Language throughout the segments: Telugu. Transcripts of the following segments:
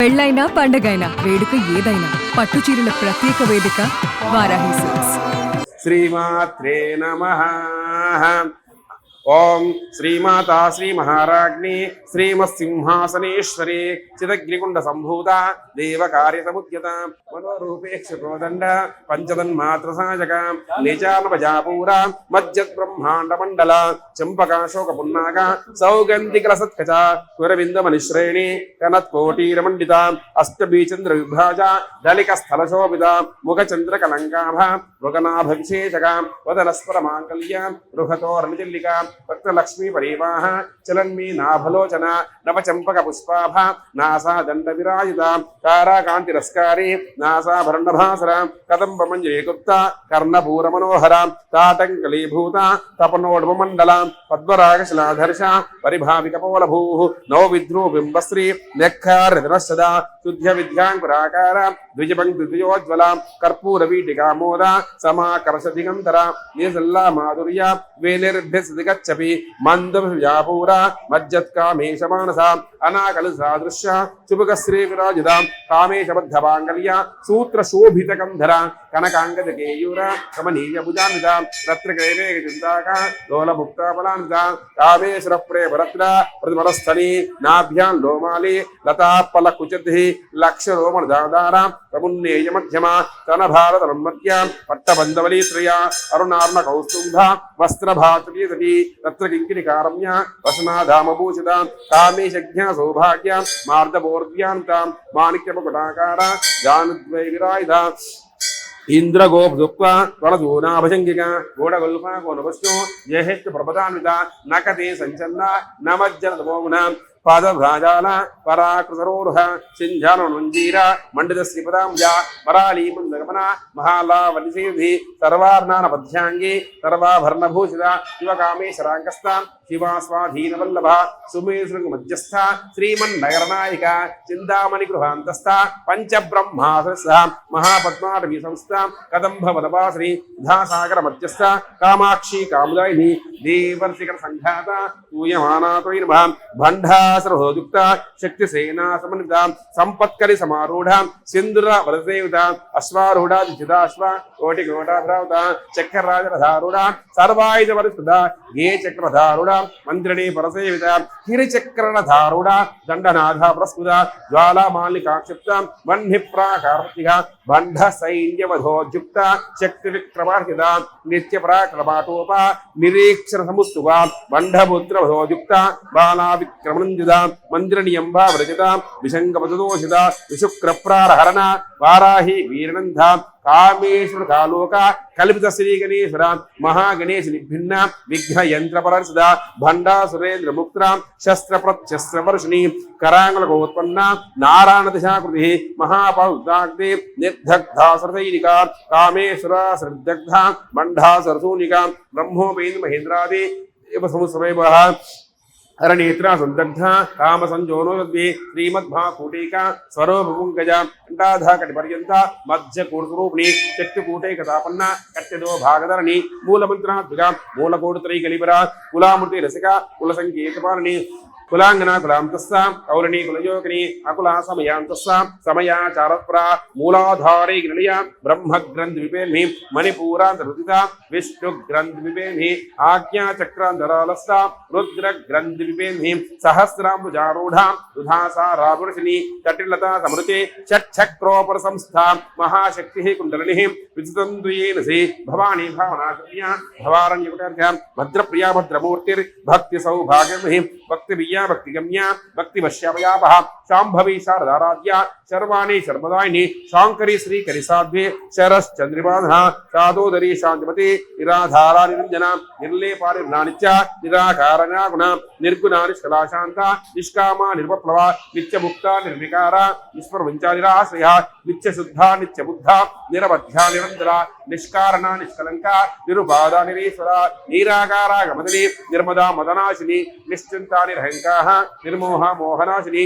పెళ్ళైనా పండగైనా వేడుక ఏదైనా పట్టు చీరల ప్రత్యేక వేదిక వారాహి సిల్క్స్. శ్రీమాత్రే నమః. ఓం శ్రీమాతా శ్రీ మహారాజ్ఞి శ్రీమత్సింహాసనేశ్వరి చిదగ్నికుండ సంభూత దేవకార్య సముద్యత మనోరూపేక్ష కోదండ పంచదన్మాత్ర సాజక నిజానపజాపూర మజ్జత్ బ్రహ్మాండ మండల చంపకాశోక పున్నాక సౌగంధికల సత్కచ కురవిందమనిశ్రేణి కనత్కోటీరమండిత అష్టబీచంద్ర విభ్రాజ దళిక స్థల శోభిత ముఖచంద్ర కలంకాభ మృగనాభ విశేషక వదలస్పర మాంగళ్య బృహతోర్మిల్లిక భక్తలక్ష్మీ పరివాహ చలన్మీ నాభలోచన నవచంపక పుష్పాభ నాసా దండ విరాజిత తారాకాంతిరస్కారి నాసాభరణభాసర కదంబ మంజరీగుప్త కర్ణపూర మనోహర తాటంకలీభూత తపనోడ్మండల పద్మరాగశిలాధర్ష పరిభావిక పోలభూ నవ విద్రూ బింబశ్రీ నెక్కారసద శుద్ధ్య విద్యాంకురాకార ద్విజపంక్తి ద్విజోజ్వల కర్పూర వీటికామోద సమాకర్ష దిగంతర నిసల్లా మాధుర్య వేలిర్భిగచ్చపి మందవ్యాపూర మజ్జత్కామేశ మానస అనాకలు సాదృశ్య చుబుక శ్రీ విరాజిత కామేశబద్ధ మాంగళ్య సూత్ర శోభిత కంధర కనకాంగద కేయూర కమనీయ భుజాన్విత రత్నకైవేగ చింతాక లోల ముక్తాఫలాన్విత కామేశ్వర ప్రేమరత్న ప్రతిమరస్థలి నాభ్యాం లోమాలి లతాపల కుచద్ధి లక్ష రోమణ దాదార ప్రమున్నేయ మధ్యమ తన భారత మధ్య పట్టబంధవలీ త్రయ అరుణార్ణ కౌస్తుంభ వస్త్రభాతీ తత్ర కింకిణికారమ్య వసనాధామభూషిత కామేశజ్ఞ సౌభాగ్య మార్దబోర్ధ్యాంత మాణిక్యపకుటాకార జానుద్వై విరాయుధ ఇంద్రగోపుక్వ వరదూనాభజంగిక గోడగొల్ప గోనవశ్యో జయహేష్ట ప్రపదాన్విత నకతే సంచన్న నమజ్జనమోగుణ పాదభ్రాజాల పరాకృతరోరుహ సింజానుంజీర మండిత శ్రీపదాంజ పరాళీమందగమన మహాలావలిసేవి సర్వార్ణాన పద్యాంగి సర్వాభరణభూషిత శివకామేశ్వరాంకస్థ శివాస్వాధీనవల్లభ సుమేశృంగ మధ్యస్థ శ్రీమన్నగరనాయిక చింతామణి గృహాంతస్థ పంచబ్రహ్మాస మహాపద్మాటవీ సంస్థ కదంభవనవాశ్రీ ధాసాగర మధ్యస్థ కామాక్షి కాముదాయిని దేవర్షికర సంఘాత పూయమానాతోయి నమః భండాసరహోయుక్త శక్తిసేనా సమన్విత సంపత్కరి సమారూఢ సింధుర వరసేవిత అశ్వారూఢాశ్వ కోటి కోటాభ్రావత చక్రరాజరధారూఢ సర్వాయుధ పరిస్థిత గే చక్రధారుడ మంత్రిణి పరసేవిత గిరిచక్రధారుడ దండనాథ ప్రస్ఫుత జ్వాలామాలికాక్షిప్త వహ్నిప్రాకార్తిక బంధ సైన్యవధోద్యుక్త శక్తి విక్రమార్హిత నిత్య పరాక్రమాటోప నిరీక్షణ సముస్తువ బంధపుత్ర వధోద్యుక్త బాలా విక్రమనందిత మంత్రిణియంబా వ్రజిత విశంగపదోషిత విశుక్ర ప్రారహరణ వారాహి వీరనంద కామేశ్వర కాలోక కల్పిత శ్రీ గణేశ్వర మహాగణేశ నిభిన్న విఘ్న యంత్ర పరసిద భండా సురేంద్ర ముక్త శస్త్ర ప్రత్యస్త్ర వర్షిణి కరాంగులకోత్పన్న నారాయణ దిశాకృతి మహాపౌద్ధాగ్ని నిర్దగ్ధాసరైనిక కామేశ్వర శ్రద్ధగ్ధ బండాసరసూనిక బ్రహ్మోపేంద్ర మహేంద్రాది సమయ హరనేత్ర సందగ్ధ కామ సంజోనోద్వి శ్రీమద్భాకూటీక స్వరోపంకజ కంఠాధాకటి పర్యంత మధ్య కూటరూపిణి శక్తికూటైక తాపన్న కట్టెదో భాగధరణి మూలమంత్రాత్మిక మూలకోటుత్రై కలిబర కులామృతి రసిక కుల సంకేతపాలని కులాంగన కులాంతస్స కౌరణి కులయోగిని అకుల సమయాంతస్స సమయాచారప్రా మూలాధారై నిలయ బ్రహ్మగ్రంథి విపేమి మణిపూరాంతరుదిత విష్ణుగ్రంథి విపేమి ఆజ్ఞాచక్రాంతరాలస్స రుద్రగ్రంథి విపేమి సహస్రాంబుజారూఢ దుధాసారాపురుషిని తటిలతా సమృతే షట్చక్రోపర సంస్థ మహాశక్తి కుండలిని విజితంద్వయేనసి భవానీ భావనాకర్య భవారణ్యకుటార్య భద్రప్రియా భద్రమూర్తిర్ భక్తి సౌభాగ్యమహి భక్తి భక్తిగమ్య భక్తి వశ్యాపయాప శాంభవి శారదారాధ్య శర్వాణి శర్మదాయిని శాంకరి శ్రీకరి సాధ్వే శరశ్చంద్రిపాద సాదోదరి శాంతిమతి నిరాధారా నిరంజన నిర్లేపానిర్నానిత్య నిరాకారణాగుణ నిర్గుణ నిష్కలాశాంత నిష్కామ నిర్వప్లవ నిత్యముక్త నిర్వికార నిస్పర్వంచ నిరాశ్రయ నిత్యశుద్ధ నిత్యబుద్ధ నిరవధ్య నిరంతర నిష్కారణ నిష్కలంక నిరుపాద నిరీశ్వర నీరాకారాగమదిని నిర్మదా మదనాశిని నిశ్చింతా నిర్హంకాః నిర్మోహ మోహనాశిని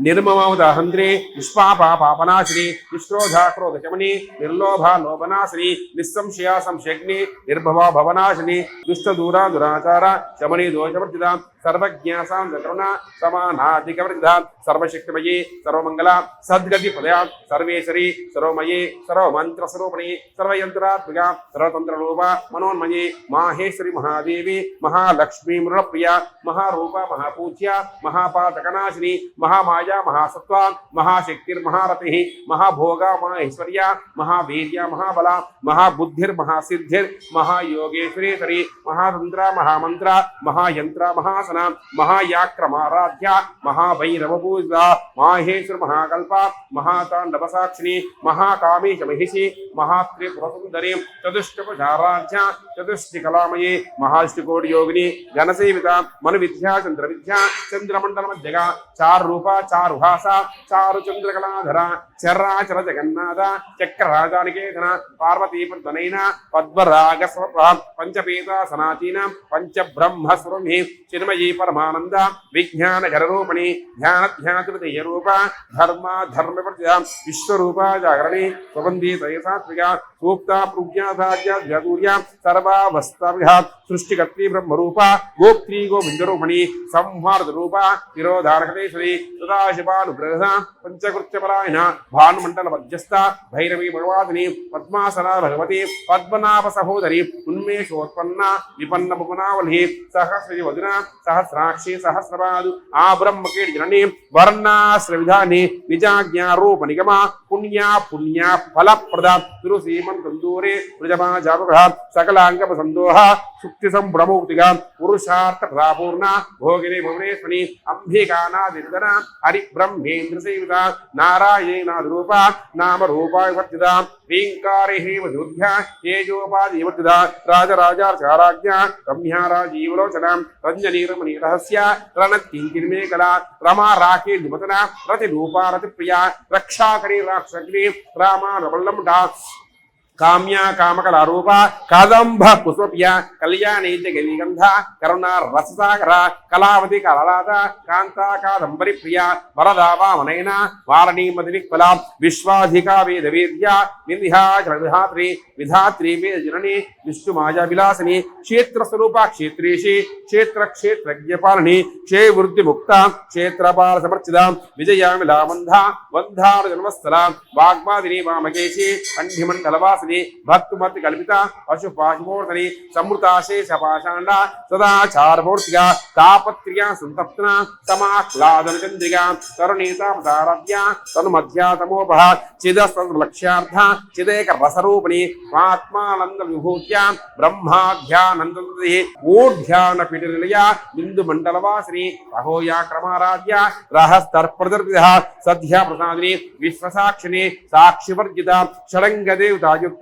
నిర్మమోదహంద్రే నిష్పాపా పాపనాశిని నిష్క్రోధ క్రోధశమని నిర్లోభ లోభనాశిని నిస్సంశయ సంశయగ్ని నిర్భవ భవనాశిని దుష్టదూరా దురాచార శమని దోషవర్జిత सर्वज्ञासां करुणा समानाधिकवृद्धा सर्वशक्तिमयी सर्वमंगल सद्गति पदया सर्वेश्वरी सर्वमयी सर्वमंत्रस्वरूपिणी सर्वयंत्रात्मिका सर्वतंत्ररूपा मनोन्मयी माहेश्वरी महादेवी महालक्ष्मी मृणप्रिया महारूपा महापूज्या महापातकनाशिनी महामाया महासत्वा महाशक्तिर्महारतिः महाभोगा महाऐश्वर्या महावीर्या महाबला महाबुद्धिर्महासिद्धिर् महायोगेश्वरेश्वरी महातंत्रा महामंत्रा महायंत्रा महासना महायाक्रमाराध्या महाभैरवपूजिता माहेश्वर महाकल्पा महातांडवसाक्षिणी महाकामेश महिषी महात्रिपुरसुंदरी चतुष्टपचाराध्या चतुष्टिकलामयी महाष्टकोटि योगिनी घनसेविता मन विद्या चंद्र विद्या चंद्रमंडल मध्यगा चार रूपा चार भाषा चारु चंद्रकलाधरा चराचर जगन्नाथ चक्रराजानिकेतन पार्वती प्रदनैन पद्मराग पंचपीता सनातीन पंचब्रह्मस्वरूपी चिन्मयी परमानंद विज्ञान घररूपिणी ध्यान ध्यान रूप धर्म धर्म विश्वरूपा जागरणी स्वबंधी तयसात्विका सूक्ता प्रज्ञाधार्या सर्वावस्था सृष्टिकर्त्री ब्रह्मरूपा गोप्त्री गोविंदरूपिणी संहार रूपा तिरोधारकतेश्वरी सदाशिवानुग्रह पंचकृत्यपरायण भानुमंडल मध्यस्थ भैरवी भगवादिनी पद्मासना भगवती पद्मनाभ सहोदरी उन्मेषोत्पन्ना विपन्न भुवनावली सहस्री वदना सहस्राक्षी सहस्रपादु आ ब्रह्मकीट जननी वर्णाश्रविधानी निजाज्ञारूप निगमा पुण्या पुण्या फलप्रदा तुलसीमन तंदूरे प्रजमा जागृह सकलांग संदोह सुक्ति संभ्रमोक्तिगा पुरुषार्थ प्रापूर्णा भोगिनी भुवनेश्वरी अंबिकानादिर्दना हरि ब्रह्मेन्द्र सेविता नारायणाद्रूपा नाम रूपा विवर्तिता ह्रींकारे हेमधूभ्या तेजोपादिवर्तिता राजराजार्चाराज्ञा रम्या राजीवलोचना रंजनी रमणी रहस्य रणत्किंकिन्मेकला रमा राके निमतना रतिरूपा रतिप्रिया रक्षाकरी राक्षग्नि रामानवल्लम्भा काम्या कामकलारूपा कादंभ पुष्पप्रिया कल्याणी जगनीगंध करुणा रससागर कलावती कलालाता कांता कादंबरी प्रिया वरदा वामनयना वारणी मदिनिक्फला विश्वाधिका वेदवेद्या विंध्याचलविधात्री विधात्री वेदजननी विष्णुमाया विलासिनी क्षेत्र स्वरूपा क्षेत्रेशी क्षेत्र क्षेत्रज्ञपालिनी क्षय वृद्धि मुक्ता क्षेत्रपाल समर्चिता विजया विलामंधा वंधार जन्मस्थला वाग्मादिनी वामकेशी अंढिमंडलवास भक्तमत कल्पिता अशुपाशमूर्धनि समृताशेषपाषांडा सदाचारमूर्तिगा तापत्रिया संतप्तना समाह्लादन चंद्रिका तरुणीतावताराध्या तन्मध्या तमोपः चिदस्तलक्ष्यार्था चिदेक रसरूपिणी आत्मानंद विभूत्या ब्रह्माध्यानंदे ऊर्ध्यान पीठनिलया बिंदु मंडलवासिनी अहोया क्रमाराध्या रहस्तर्प्रदर्पितः सद्या प्रसादिनी विश्वसाक्षिणी साक्षिवर्जिता षडंगदेवता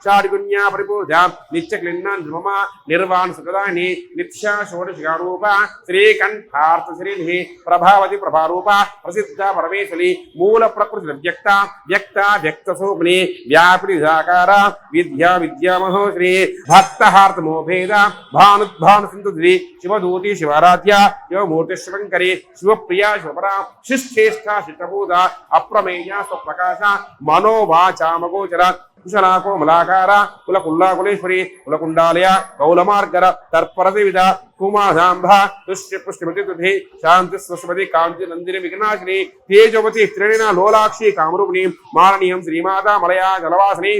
षाड्गुण्या परिपूर्जा नित्यक्लिन्ना निर्ममा निर्वाण सुखदायिनी नित्या षोडशरूपा श्रीकंठार्थ श्रीनिधि प्रभावती प्रभारूपा प्रसिद्धा परमेश्वरी मूल प्रकृति व्यक्ता व्यक्ता व्यक्तस्वरूपिणी व्यापिनी निराकारा विद्या विद्यामहोश्री भक्तहार्थ मोभेदा भानुद्भानु सिंधुद्री शिवदूती शिवाराध्या शिवमूर्ति शिवंकरी शिवप्रिया शिवपरा शिष्ठेष्ठा शिष्टभूता अप्रमेया स्वप्रकाशा मनोवाचामगोचरा कुशलाको मलाकारा कुलकुल्लाकुलेश्वरी कुलकुंडालय कौलमार्गर तर्परदेविद कुमाधांभ तुष्य पुष्टिमति तुधि शांति स्वस्मति कांति नंदिनी विघ्नाशिनी तेजवती त्रिणिना लोलाक्षी कामरूपिणी मारणीयं श्रीमाता मलया जलवासिनी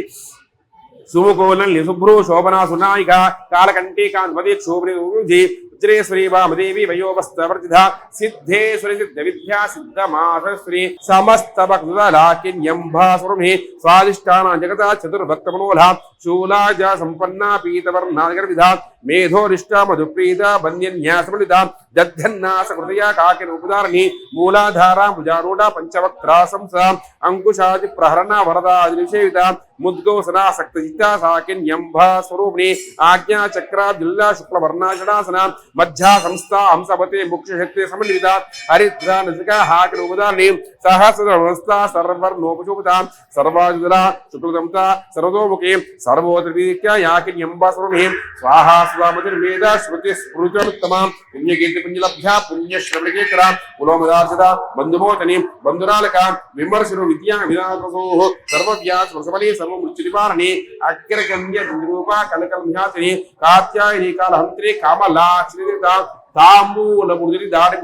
सुमुकोलन निशुभ्रू शोभना सुनायिका कालकंठी कांतमति क्षोभनी वज्रेश्वरी वामदेवी वयोवस्तवर्तिधा सिद्धेश्वरी सिद्ध विद्या सिद्ध मासश्री समस्त भक्तलाकिन्यंभासुरमि स्वादिष्टाना जगता चतुर्भक्तमनोला शूलाजा संपन्ना पीतवर्णागर्विधा मेधोरिष्टा मधुप्रीता बन्यन्यासमलिता दध्यन्नासकृतया काकिनोपदारिणी मूलाधारा भुजारूढा पंचवक्त्रा संसा अंकुशादि प्रहरणा वरदादिनिषेविता मुद्गोसना सक्तजिता साकिन्यंभा स्वरूपिणी आज्ञा चक्रा जिल्ला शुक्लवर्णाषडासना मध्या संस्था हंसपते मुक्षशक्ति समन्विता हरिद्रा नसिका हाकिनोपदारिणी सहस्रवर्णस्था सर्वर्णोपशोभिता सर्वाजुला शुक्लदंता सर्वतोमुखी सर्वोत्तरवीक्या याकिन्यंभा स्वरूपिणी स्वाहा स्वामतिर्वेद श्रुति स्मृतिरुत्तमा पुण्यकीर्ति पुण्यलभ्या पुण्यश्रवणकेतरा कुलोमदार्चिता बंधुमोचनी बंधुरालका विमर्शनु विद्या विनाशोः सर्वव्यास वसवली सर्वमृत्युनिवारणी अग्रगम्य रूपा कलकलम्यासिनी कात्यायनी कालहंत्री कामलाक्षिता తాంబూలముదిరి దాడి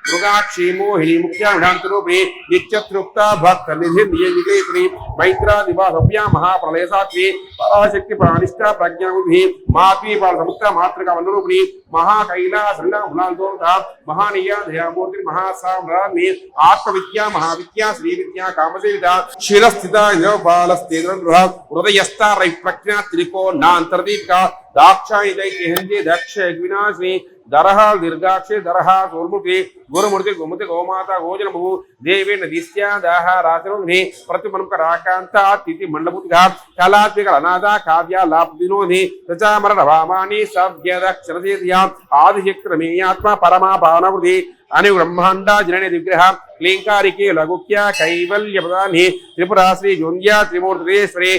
మృగాక్షి మోహిని ముఖ్యానుడాంతరూపిణి నిత్యతృప్త భక్త నిధి నియమికేశ్వరి మైత్రాదివా సవ్యా మహాప్రలయ సాత్వి పరాశక్తి ప్రాణిష్ట ప్రజ్ఞాబుద్ధి మాత్వీ పాల సముక్త మాతృక వనరూపిణి మహాకైలాసంగ మహానీయ దయామూర్తి మహాసామ్రాజ్ఞి ఆత్మవిద్యా మహావిద్యా శ్రీ విద్యా కామసేవిత శిరస్థిత బాలస్థేంద్ర హృదయస్థ రై ప్రజ్ఞా త్రికో నాంతర్దీపిక దాక్షాయి దైత్యహంతి దక్ష వినాశిని దరహాల్ దీర్ఘాక్షి దరహా సోల్ముఖి గురుమూర్తి గోమతి గోమాత గోజనము దేవి నదిస్యా దాహ రాశి ప్రతిమనుక రాకాంత తిథి మండముతిగా కళాత్మిక అనాథ కావ్య లాభ వినోది ప్రచామర రవామాని సవ్యదక్షరసేద్యా ఆదిశక్తిరమేయాత్మ పరమా భావనవృతి అని బ్రహ్మాండ జనని విగ్రహ క్లీంకారికే లఘుక్య కైవల్య ప్రధాని త్రిపురా శ్రీ జోంద్యా త్రిమూర్తిశ్వరి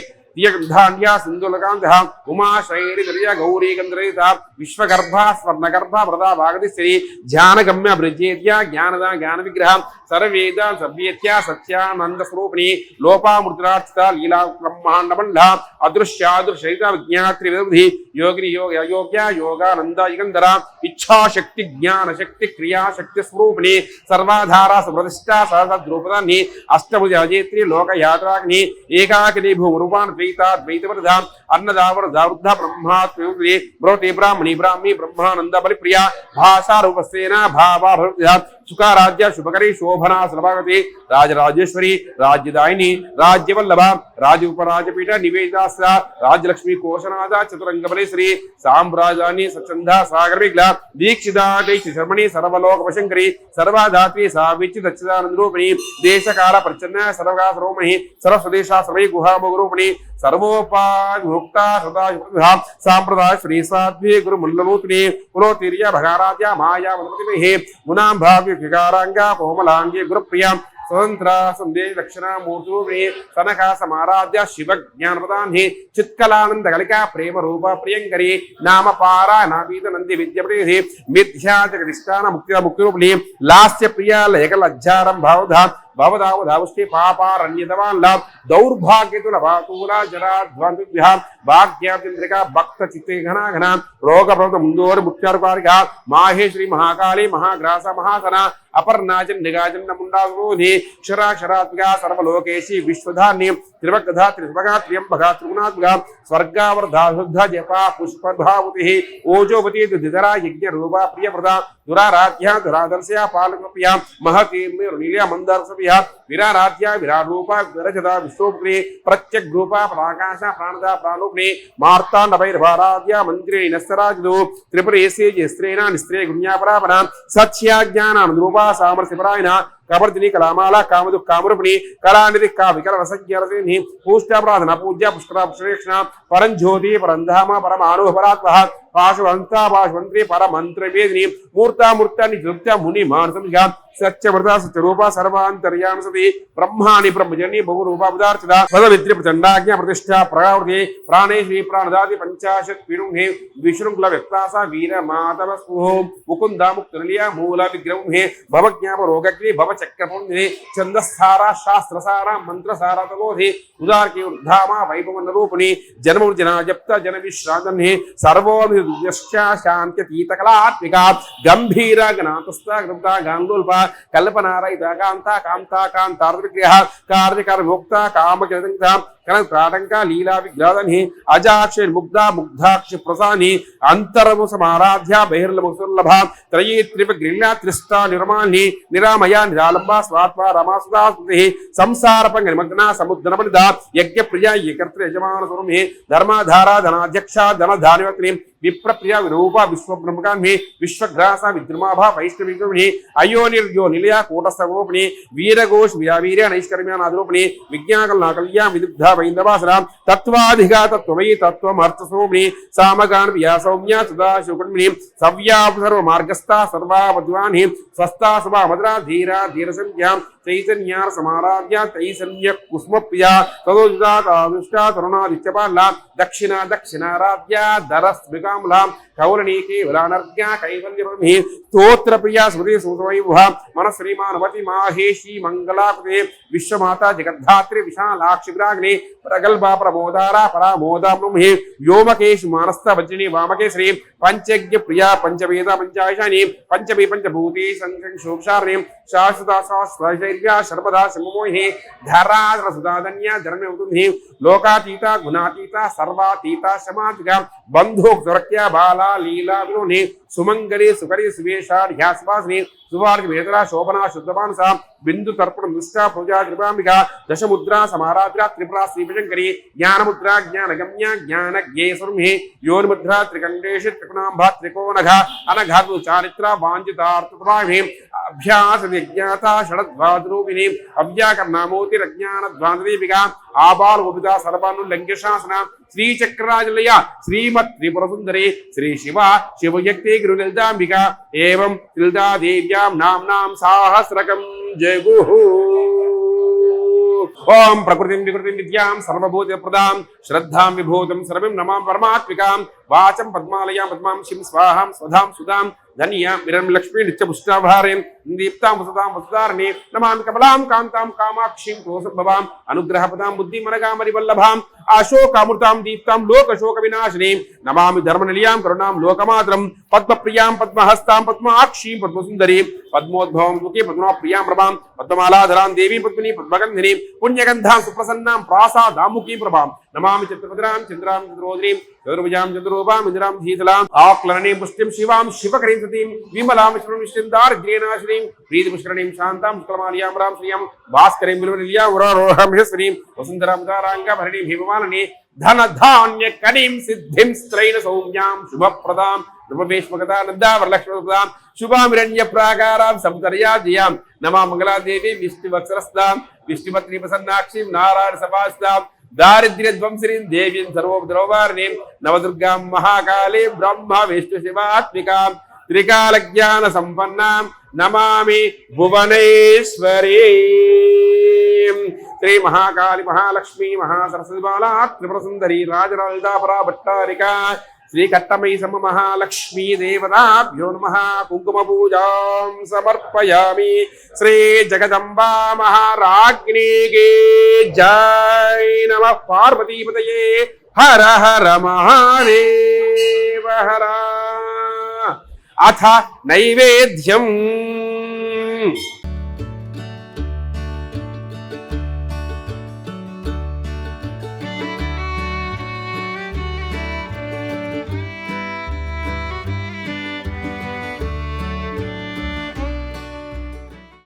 ధాన్యా సింధులకాంత ఉమా శైలి దర్య గౌరీ గంధరహిత విశ్వగర్భ స్వర్ణగర్భ ప్రదా భాగతిశ్రీ ధ్యానగమ్య బ్రజేద్య జ్ఞానద జ్ఞాన విగ్రహ సర్వేద సవ్యేత్య సత్యానంద స్వరూపిణి లోపామృతార్చిత లీలా బ్రహ్మాండ మండ అదృశ్యాదృశ్యత విజ్ఞాత్రి విధి యోగిని యోగ్య యోగానంద యుగంధర ఇచ్ఛాశక్తి జ్ఞాన శక్తి క్రియాశక్తి స్వరూపిణి సర్వాధార సుప్రతిష్ఠ సహస్రద్రూపదాన్ని అష్టభుజ అజేత్రి లోకయాత్రాగ్ని ఏకాకిని భూరూపాన్ ద్వైతవరద అన్నదావరద వృద్ధ బ్రహ్మాత్మీ బ్రోతి బ్రాహ్మణి బ్రాహ్మీ బ్రహ్మానంద బలిప్రియ భాషా రూపసేన భావా సుఖారాజ్య శుభకరి శోభనా సులభగతి రాజరాజేశ్వరి రాజ్యదాయిని రాజ్యవల్లభ రాజోపరాజపీఠ నివేదాస్త రాజలక్ష్మి కోశనాథ చతురంగబలేశ్వరి సామ్రాజాని సచంద సాగర విగ్ల దీక్షితాటి శర్మణి సర్వలోకవశంకరి సర్వాధాత్రి సావిచ్చి దచ్చిదానంద రూపిణి దేశకాల ప్రచన్న సర్వగా సర్వమణి సర్వస్వదేశ సర్వై గుహామగురూపిణి సర్వోపాయుక్త సదా సాంప్రదాయ శ్రీ సాధ్వి గురు ముల్లనూతిని పురోతిర్య భగారాధ్య మాయా వనపతి గుణాం భావ్య వికారాంగ కోమలాంగి గురుప్రియ స్వతంత్ర సందేశ దక్షిణామూర్తి సనక సమారాధ్య శివ జ్ఞానపదాన్ని చిత్కలానంద కలిక ప్రేమ రూప ప్రియంకరి నామ పారాయణాపీత నంది విద్యపతి మిథ్యా జగదిష్టాన ముక్తిరూపిణి లాస్య ప్రియ లేఖ లజ్జారం భావధా భవదావధావస్తి పాపారణ్యతవాన్ల దౌర్భాగ్యతుల వాతూల జరాధ్వంతుభ్య భాగ్యాచంద్రిక భక్త చిత్తే ఘనాఘన రోగప్రద ముందోరు ముఖ్యారుకారిక మాహేశ్వరి మహాకాళి మహాగ్రాస మహాసన అపర్ణాచన్ నిగాచన్న ముండాగోధి క్షరాక్షరాత్మిక సర్వలోకేశి విశ్వధాన్యం త్రివగ్ధ త్రిభగా త్రియంబగా త్రిగుణాత్మిక స్వర్గావర్ధా శుద్ధ జప పుష్పభావతి ఓజోవతి దుధిధరా యజ్ఞ రూప ప్రియప్రద దురారాధ్య దురాదర్శయ పాలకప్రియ మహతి నీల మందర్సవ్య విరారాధ్య విరారూప విరజత విశ్వోపి ప్రత్యగ్రూప ప్రాకాశ ప్రాణద ప్రాణోగ్ని మార్తాండభైర్భారాధ్య మంత్రి నస్తరాజు త్రిపురేశే స్త్రీణ నిస్త్రే గుణ్యాపరాపణ సత్యాజ్ఞానానురూప సామరస్యపరాయణ కబర్దిని కళామాల కామదు కామరూపిణి కళానిధి కా వికర రసజ్ఞరసేని పూష్టాప్రాధన పూజ్య పుష్కర పుష్కరేక్షణ పరంజ్యోతి పరంధామ పరమానుభరాత్మ పాశవంత పాశవంత్రి పరమంత్రవేదిని మూర్తామూర్తాన్ని జృప్త ముని మానసంగా సత్యవ్రత సత్యరూప సర్వాంతర్యామి సతి బ్రహ్మాని బ్రహ్మజని బహురూపాపదార్చిత పదవిత్రి ప్రచండాజ్ఞ ప్రతిష్ఠ ప్రవృతి ప్రాణేశ్వరి ప్రాణదాది పంచాశత్ పీడుంహే విశృంఖల వ్యక్తాస వీర మాధవ స్పృహో ముకుంద ముక్తనిలియ మూల విగ్రహే భవజ్ఞాప రోగగ్ని భవ చక్రపుణ్యే ఛందస్థార శాస్త్రసార మంత్రసార తలోధి ఉదార్కి ఉద్ధామ వైభవన రూపిణి జన్మజన జప్త జన విశ్రాంతన్హే సర్వోభిష్ట శాంత్యతీత కళాత్మిక గంభీర గణాతస్థ గృప్త గాంధోల్ప కల్పనారయిత కాంత కాంత కాంతార్విగ్రహ కార్యకర భోక్త కామకిరతంక కనకాటంక లీలా విగ్రహని అజాక్షి ముగ్ధ ముగ్ధాక్షి ప్రసాని అంతరము సమారాధ్య బహిర్లముసుర్లభ త్రయీ త్రిపగ్రిల్ల త్రిష్ట నిర్మాణి నిరామయ నిరాలంబ స్వాత్మ రమాసుదా సంసారపంగ నిమగ్న సముద్రమనిద యజ్ఞ ప్రియ ఏకర్త యజమాన స్వరమే ధర్మాధార ధనాధ్యక్ష ధనధానివత్ని విప్రప్రియ విరూప విశ్వబ్రహ్మకాన్ని విశ్వగ్రాస విద్రుమాభ వైష్ణవిగ్రహిణి అయోనిర్యో నిలయ కూటస్థగోపిణి వీరఘోష్ వీర నైష్కర్మ్యానాదరూపిణి విజ్ఞాకల్నాకల్య విదుగ్ధ వైందవాసన తత్వాధిగా తత్వమయీ తత్వమర్థస్వరూపిణి సామగాన్ వ్యాసౌమ్య సదాశివకుర్మిణి సవ్యాసర్వ మార్గస్థ సర్వామధ్వాని స్వస్థా శుభా మధురా ధీర ధీర సంధ్యాం చైతన్యార సమారాధ్య చైతన్య కుస్మప్రియ తదోజుదా తరుణాదిత్యపాల దక్షిణ దక్షిణారాధ్య ధరస్మిక नीलाम्लां कौलनीके वलानर्घ्या कैवल्यप्रभे स्तोत्रप्रिया स्मृति सुतवैभवा मन श्रीमानवती माहेशी मंगलाकृते विश्वमाता जगद्धात्री विशालाक्षिग्राग्ने प्रगल्भा प्रमोदारा परामोदा ब्रह्मे व्योमकेश मानस्थ वज्रिणी वामके श्री पंचज्ञ प्रिया पंचवेद पंचायशानी पंचमी पंचभूते संशोक्षार्णे शाश्वता शाश्वतैर्या सर्वदा सममोहे धराद्र सुदाधन्या धर्मवतुन्हि लोकातीता गुणातीता सर्वातीता समाधिका बंधो सुरक्या बाला लीला विनोने सुमंगले सुकरी सुवेशा ध्यासवासिनी सुवार्ग वेदरा शोभना शुद्धमानसा बिंदु तर्पण दुष्टा पूजा कृपांबिका दशमुद्रा समाराध्रा त्रिपुरा श्रीभजंकरी ज्ञानमुद्रा ज्ञानगम्या ज्ञानज्ञे सुरमे योनिमुद्रा त्रिकंडेश त्रिपुणांभा त्रिकोणघा अनघातु चारित्रा वांछितार्थप्रभावे अभ्यास विज्ञाता षडद्वादरूपिणी अव्याकरणामोतिरज्ञानध्वान्तदीपिका आबाल गोपिता सर्वानुल्लंघ्य शासना श्रीचक्रराजलया श्रीमत् त्रिपुरसुंदरी श्री शिवा शिवयक्ति गुरुललितांबिका एवं तिलदा देव्यां नाम्नां सहस्रकं जगुः। ओम प्रकृतिं विकृतिं विद्यां सर्वभूतप्रदां श्रद्धां विभूतिं सर्वं नमामि परमात्मिकां वाचं पद्मालयां पद्मां शिं स्वाहां स्वधां सुधां धन्या विरम लक्ष्मी नित्यपुष्टाभारें दीप्तां वसतां वसुधारिणी नमामि कमलां कान्तां कामाक्षीं क्रोशभवां अनुग्रहपदां बुद्धिमनगामरिवल्लभां अशोकामृतां दीप्तां लोकशोकविनाशिनीं नमामि धर्मनिलयां करुणां लोकमात्रं पद्मप्रियां पद्महस्तां पद्माक्षीं पद्मसुन्दरीं पद्मोद्भवं मुखे पद्मप्रियां प्रभां पद्ममालाधरां देवीं पद्मिनी पद्मगन्धिनीं पुण्यगन्धां सुप्रसन्नां प्रासादामुखीं प्रभां नमामि चित्रपत्रां चन्द्रां चन्द्रोदरीं चतुर्भुजां चतुरूपां इन्द्रां धीतलां आक्लरणीं पुष्टिं शिवां शिवकरीं सतीं विमलां विष्णुनिष्ठिं दारिद्र्यनाशिनीं प्रीतिपुष्करणीं शान्तां शुक्लमाल्यां रां श्रियं भास्करीं विलवनिल्यां वरारोहमहेश्वरीं वसुन्धरां दाराङ्गभरणीं हेममालिनी धन धान्य कनीं सिद्धिं स्त्रैण सौम्यां शुभप्रदां रूपवेश्मगतानन्दा वरलक्ष्मीप्रदां शुभामिरण्य प्राकारां सप्तर्याजयां नमा मंगलादेवी विष्णुवत्सरस्तां विष्णुपत्नी प्रसन्नाक्षीं नारायण सभास्तां दारिद्र्य ध्वंसिनीं देवीं सर्वोपद्रववारिणीं नवदुर्गां महाकालीं ब्रह्म विष्णु शिवात्मिकां त्रिकाल ज्ञान संपन्नां नमामि भुवनेश्वरीं श्री महाकाली महालक्ष्मी महासरस्वती बाला त्रिपुरसुंदरी राजराजदापरा भट्टारिका श्री कट्टमयी सम महालक्ष्मी देवताभ्यो नमः कुंकुम पूजां समर्पयामि श्री जगदम्बा महाराज्ञी की जय नमः पार्वतीपतये हर हर महादेव हर अथ नैवेद्यम्